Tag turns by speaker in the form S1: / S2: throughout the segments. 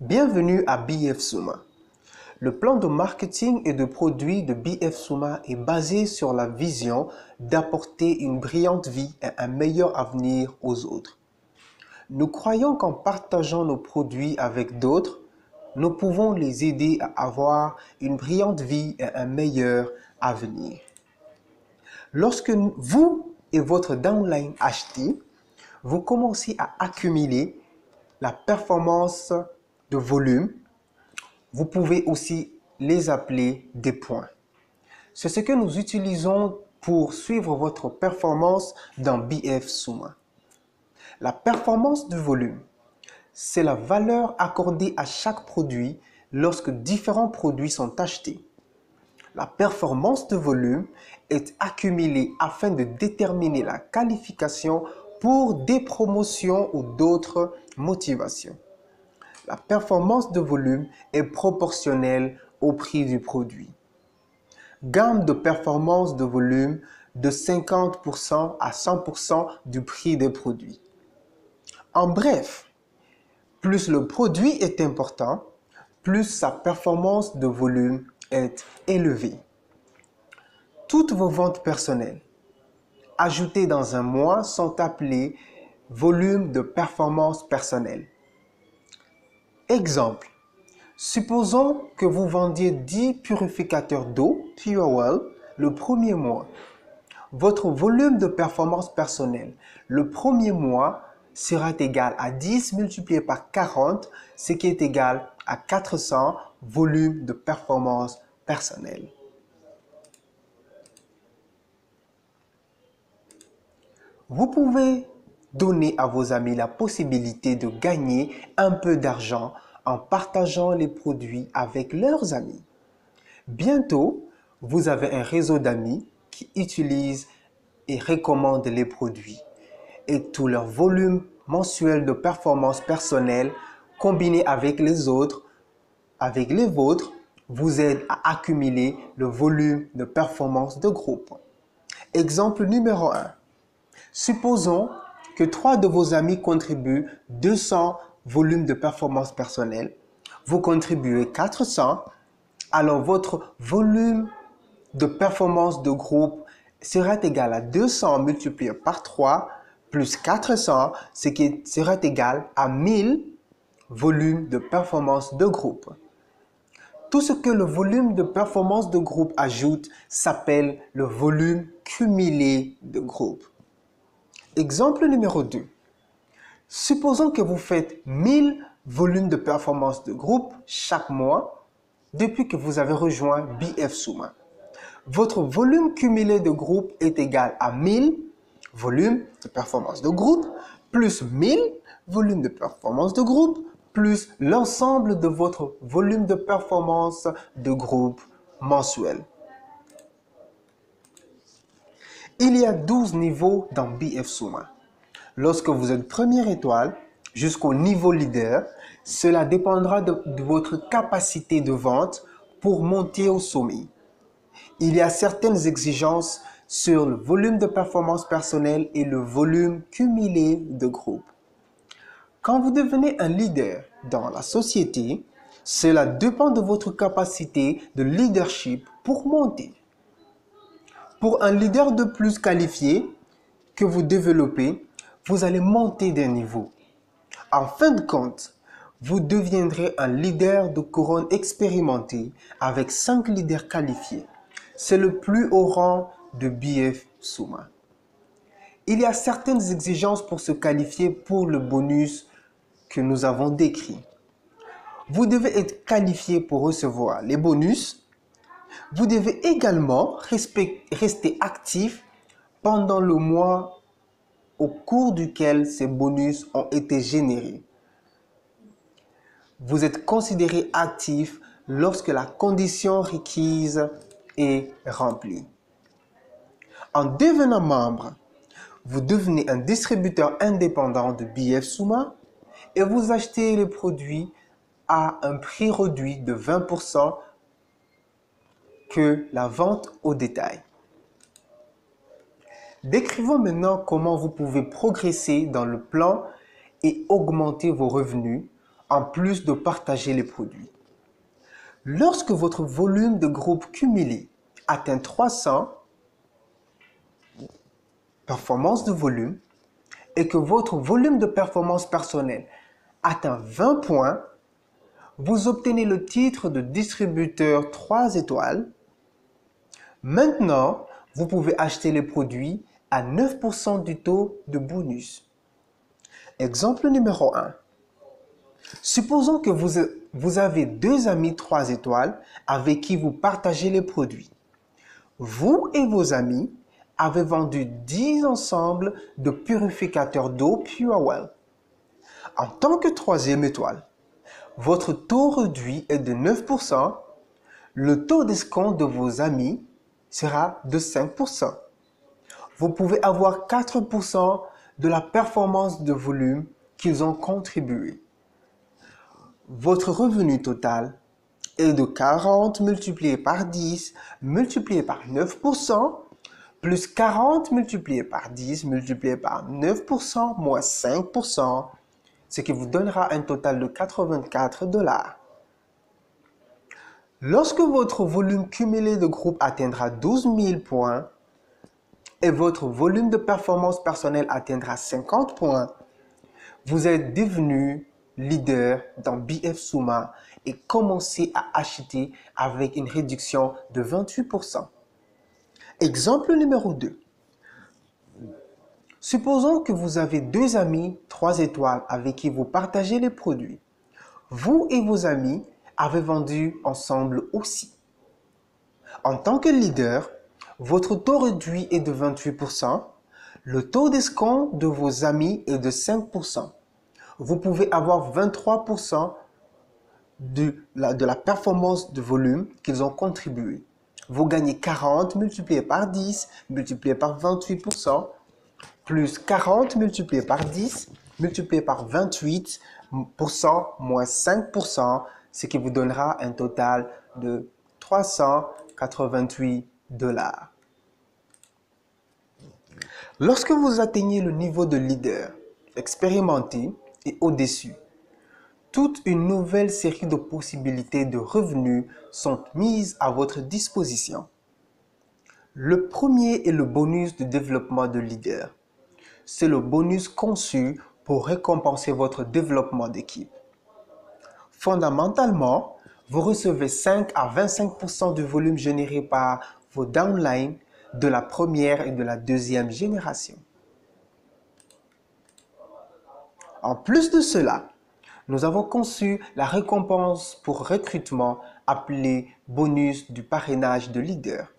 S1: Bienvenue à BF Suma. Le plan de marketing et de produits de BF Suma est basé sur la vision d'apporter une brillante vie et un meilleur avenir aux autres. Nous croyons qu'en partageant nos produits avec d'autres, nous pouvons les aider à avoir une brillante vie et un meilleur avenir. Lorsque vous et votre downline achetez, vous commencez à accumuler la performance de volume. Vous pouvez aussi les appeler des points. C'est ce que nous utilisons pour suivre votre performance dans BF Suma. La performance de volume, c'est la valeur accordée à chaque produit lorsque différents produits sont achetés. La performance de volume est accumulée afin de déterminer la qualification pour des promotions ou d'autres motivations. La performance de volume est proportionnelle au prix du produit. Gamme de performance de volume de 50% à 100% du prix des produits. En bref, plus le produit est important, plus sa performance de volume est élevée. Toutes vos ventes personnelles ajoutées dans un mois sont appelées volume de performance personnelle. Exemple, supposons que vous vendiez 10 purificateurs d'eau PureWell le premier mois. Votre volume de performance personnelle le premier mois sera égal à 10 multiplié par 40, ce qui est égal à 400 volumes de performance personnelle. Vous pouvez donner à vos amis la possibilité de gagner un peu d'argent en partageant les produits avec leurs amis. Bientôt, vous avez un réseau d'amis qui utilisent et recommandent les produits et tout leur volume mensuel de performance personnelle combiné avec les autres, avec les vôtres, vous aide à accumuler le volume de performance de groupe. Exemple numéro 1. Supposons que 3 de vos amis contribuent 200 volumes de performance personnelle. Vous contribuez 400, alors votre volume de performance de groupe sera égal à 200 multiplié par 3 plus 400, ce qui sera égal à 1000 volumes de performance de groupe. Tout ce que le volume de performance de groupe ajoute s'appelle le volume cumulé de groupe. Exemple numéro 2. Supposons que vous faites 1000 volumes de performance de groupe chaque mois depuis que vous avez rejoint BF Suma. Votre volume cumulé de groupe est égal à 1000 volumes de performance de groupe plus 1000 volumes de performance de groupe plus l'ensemble de votre volume de performance de groupe mensuel. Il y a 12 niveaux dans BF Suma. Lorsque vous êtes première étoile jusqu'au niveau leader, cela dépendra de votre capacité de vente pour monter au sommet. Il y a certaines exigences sur le volume de performance personnelle et le volume cumulé de groupe. Quand vous devenez un leader dans la société, cela dépend de votre capacité de leadership pour monter. Pour un leader de plus qualifié que vous développez, vous allez monter d'un niveau. En fin de compte, vous deviendrez un leader de couronne expérimenté avec 5 leaders qualifiés. C'est le plus haut rang de BF Suma. Il y a certaines exigences pour se qualifier pour le bonus que nous avons décrit. Vous devez être qualifié pour recevoir les bonus. Vous devez également rester actif pendant le mois au cours duquel ces bonus ont été générés. Vous êtes considéré actif lorsque la condition requise est remplie. En devenant membre, vous devenez un distributeur indépendant de BF Suma et vous achetez les produits à un prix réduit de 20% que la vente au détail. Décrivons maintenant comment vous pouvez progresser dans le plan et augmenter vos revenus en plus de partager les produits. Lorsque votre volume de groupe cumulé atteint 300, performance de volume, et que votre volume de performance personnelle atteint 20 points, vous obtenez le titre de distributeur 3 étoiles. Maintenant, vous pouvez acheter les produits à 9% du taux de bonus. Exemple numéro 1. Supposons que vous avez 2 amis 3 étoiles avec qui vous partagez les produits. Vous et vos amis avez vendu 10 ensembles de purificateurs d'eau PureWell. En tant que 3e étoile, votre taux réduit est de 9%, le taux d'escompte de vos amis sera de 5%. Vous pouvez avoir 4% de la performance de volume qu'ils ont contribué. Votre revenu total est de 40 multiplié par 10 multiplié par 9% plus 40 multiplié par 10 multiplié par 9% moins 5%, ce qui vous donnera un total de 84 $. Lorsque votre volume cumulé de groupe atteindra 12 000 points et votre volume de performance personnelle atteindra 50 points, vous êtes devenu leader dans BF Suma et commencez à acheter avec une réduction de 28%. Exemple numéro 2. Supposons que vous avez 2 amis 3 étoiles avec qui vous partagez les produits. Vous et vos amis avez vendu ensemble aussi. En tant que leader, votre taux réduit est de 28%, le taux d'escompte de vos amis est de 5%. Vous pouvez avoir 23% de la performance de volume qu'ils ont contribué. Vous gagnez 40 multiplié par 10 multiplié par 28%, plus 40 multiplié par 10 multiplié par 28% moins 5%, ce qui vous donnera un total de 388 $. Lorsque vous atteignez le niveau de leader expérimenté et au-dessus, toute une nouvelle série de possibilités de revenus sont mises à votre disposition. Le premier est le bonus de développement de leader. C'est le bonus conçu pour récompenser votre développement d'équipe. Fondamentalement, vous recevez 5 à 25% du volume généré par vos downlines de la première et de la deuxième génération. En plus de cela, nous avons conçu la récompense pour recrutement appelée bonus du parrainage de leader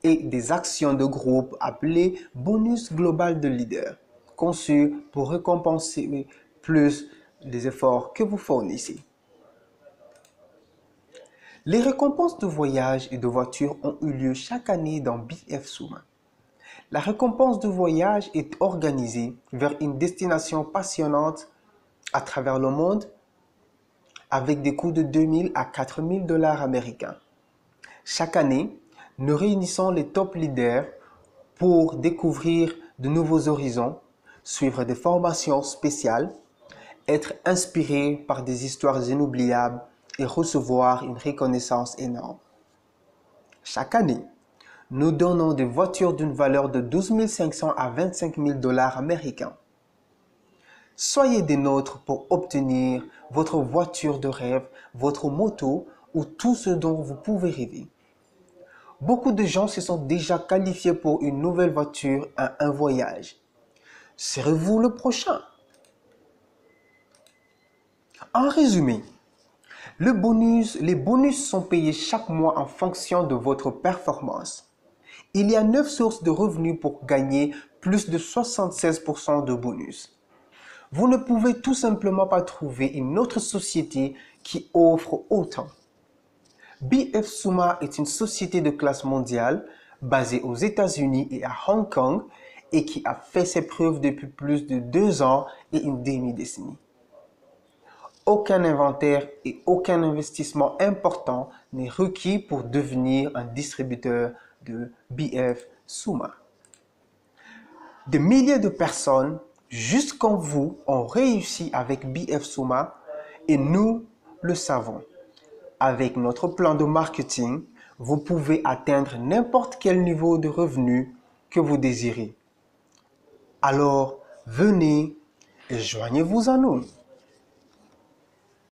S1: et des actions de groupe appelées bonus global de leader, conçues pour récompenser plus les efforts que vous fournissez. Les récompenses de voyage et de voiture ont eu lieu chaque année dans BF Suma. La récompense de voyage est organisée vers une destination passionnante à travers le monde avec des coûts de 2 000 à 4 000 $ américains. Chaque année, nous réunissons les top leaders pour découvrir de nouveaux horizons, suivre des formations spéciales, être inspirés par des histoires inoubliables et recevoir une reconnaissance énorme. Chaque année, nous donnons des voitures d'une valeur de 12 500 à 25 000 $ américains. Soyez des nôtres pour obtenir votre voiture de rêve, votre moto ou tout ce dont vous pouvez rêver. Beaucoup de gens se sont déjà qualifiés pour une nouvelle voiture à un voyage. Serez-vous le prochain? En résumé, les bonus sont payés chaque mois en fonction de votre performance. Il y a 9 sources de revenus pour gagner plus de 76% de bonus. Vous ne pouvez tout simplement pas trouver une autre société qui offre autant. BF Suma est une société de classe mondiale basée aux États-Unis et à Hong Kong et qui a fait ses preuves depuis plus de 2 ans et une demi-décennie. Aucun inventaire et aucun investissement important n'est requis pour devenir un distributeur de BF Suma. Des milliers de personnes, juste comme vous, ont réussi avec BF Suma Et nous le savons. Avec notre plan de marketing, vous pouvez atteindre n'importe quel niveau de revenu que vous désirez. Alors, venez et joignez-vous à nous.